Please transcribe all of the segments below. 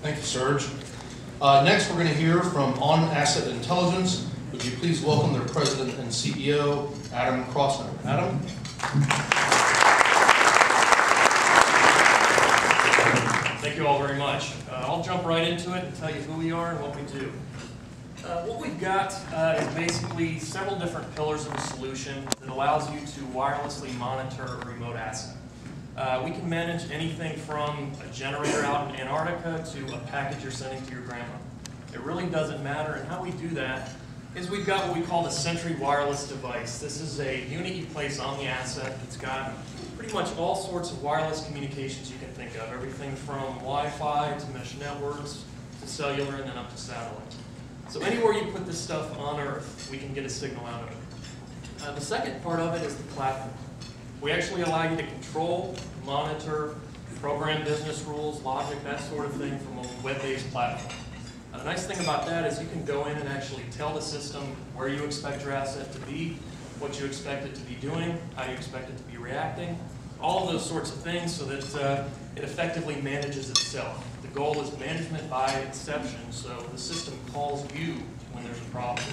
Thank you, Serge. Next, we're going to hear from OnAsset Intelligence. Would you please welcome their president and CEO, Adam Crossno. Adam? Thank you all very much. I'll jump right into it and tell you who we are and what we do. What we've got is basically several different pillars of a solution that allows you to wirelessly monitor a remote asset. We can manage anything from a generator out in Antarctica to a package you're sending to your grandma. It really doesn't matter, and how we do that is we've got what we call the Sentry wireless device. This is a unit you place on the asset. It's got pretty much all sorts of wireless communications you can think of, everything from Wi-Fi to mesh networks to cellular and then up to satellite. So anywhere you put this stuff on Earth, we can get a signal out of it. The second part of it is the platform. We actually allow you to control, monitor, program business rules, logic, that sort of thing from a web-based platform. The nice thing about that is you can go in and actually tell the system where you expect your asset to be, what you expect it to be doing, how you expect it to be reacting, all of those sorts of things so that it effectively manages itself. The goal is management by exception, so the system calls you when there's a problem.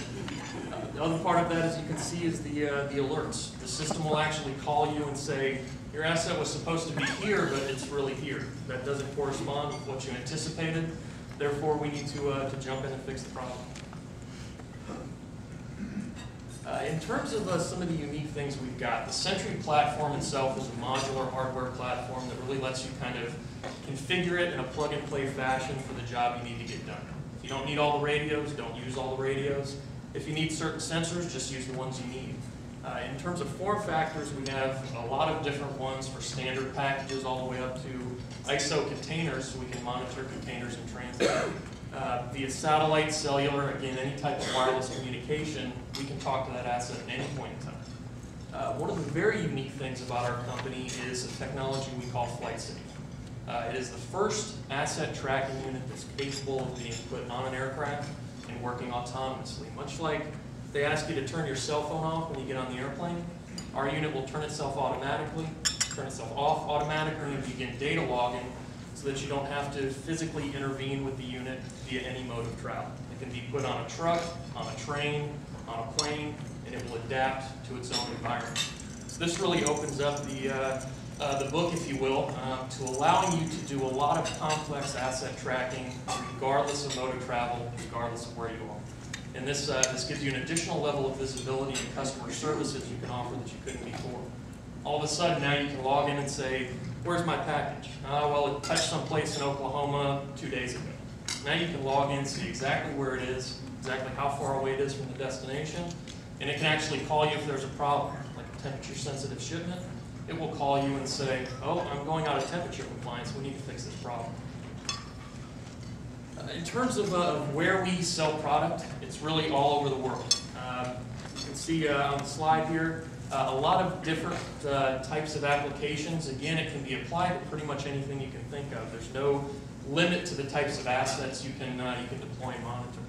The other part of that, as you can see, is the alerts. The system will actually call you and say, your asset was supposed to be here, but it's really here. That doesn't correspond with what you anticipated. Therefore, we need to jump in and fix the problem. In terms of some of the unique things we've got, the Sentry platform itself is a modular hardware platform that really lets you kind of configure it in a plug-and-play fashion for the job you need to get done. If you don't need all the radios, don't use all the radios. If you need certain sensors, just use the ones you need. In terms of form factors, we have a lot of different ones for standard packages all the way up to ISO containers, so we can monitor containers in transit. Via satellite, cellular, again, any type of wireless communication, we can talk to that asset at any point in time. One of the very unique things about our company is a technology we call FlightSafe. It is the first asset tracking unit that's capable of being put on an aircraft and working autonomously. Much like they ask you to turn your cell phone off when you get on the airplane, our unit will turn itself automatically, turn itself off automatically, and begin data logging so that you don't have to physically intervene with the unit via any mode of travel. It can be put on a truck, on a train, on a plane, and it will adapt to its own environment. So this really opens up the book, if you will, to allowing you to do a lot of complex asset tracking regardless of mode of travel, regardless of where you are. And this gives you an additional level of visibility and customer services you can offer that you couldn't before. All of a sudden, now you can log in and say, where's my package? Well, it touched someplace in Oklahoma 2 days ago. Now you can log in, see exactly where it is, exactly how far away it is from the destination, and it can actually call you if there's a problem, like a temperature-sensitive shipment. It will call you and say, oh, I'm going out of temperature compliance, we need to fix this problem. In terms of where we sell product, it's really all over the world. You can see on the slide here, a lot of different types of applications. Again, it can be applied to pretty much anything you can think of. There's no limit to the types of assets you can deploy and monitor.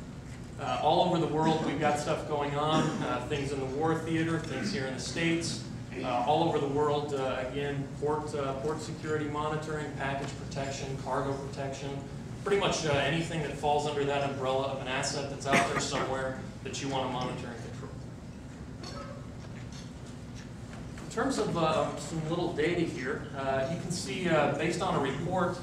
All over the world, we've got stuff going on, things in the war theater, things here in the States. All over the world, again, port security monitoring, package protection, cargo protection, pretty much anything that falls under that umbrella of an asset that's out there somewhere that you want to monitor and control. In terms of some little data here, you can see based on a report,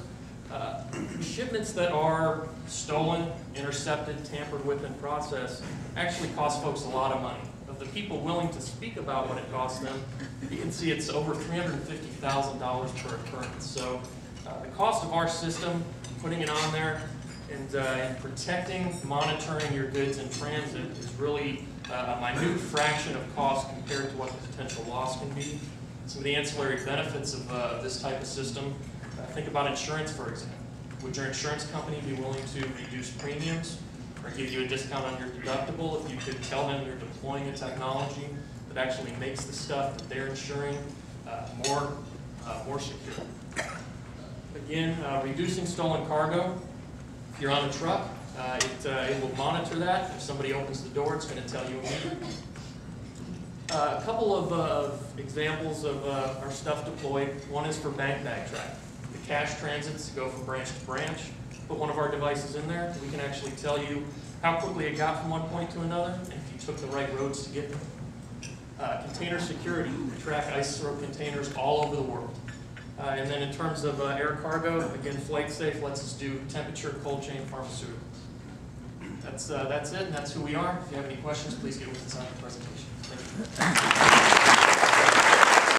shipments that are stolen, intercepted, tampered with, and processed actually cost folks a lot of money. Of the people willing to speak about what it costs them, you can see it's over $350,000 per occurrence. So the cost of our system, putting it on there, and protecting, monitoring your goods in transit is really a minute fraction of cost compared to what the potential loss can be. Some of the ancillary benefits of this type of system, think about insurance, for example. Would your insurance company be willing to reduce premiums or give you a discount on your deductible if you could tell them you're deploying a technology that actually makes the stuff that they're insuring more secure? Again, reducing stolen cargo. If you're on a truck, it will monitor that. If somebody opens the door, it's going to tell you immediately. A couple of examples of our stuff deployed. One is for bank bag tracking. The cash transits go from branch to branch. put one of our devices in there, we can actually tell you how quickly it got from one point to another, and if you took the right roads to get there. Container security, we track ice-throw containers all over the world. And then in terms of air cargo, again, FlightSafe lets us do temperature, cold chain pharmaceuticals. That's it, and that's who we are. If you have any questions, please get with us on the presentation. Thank you.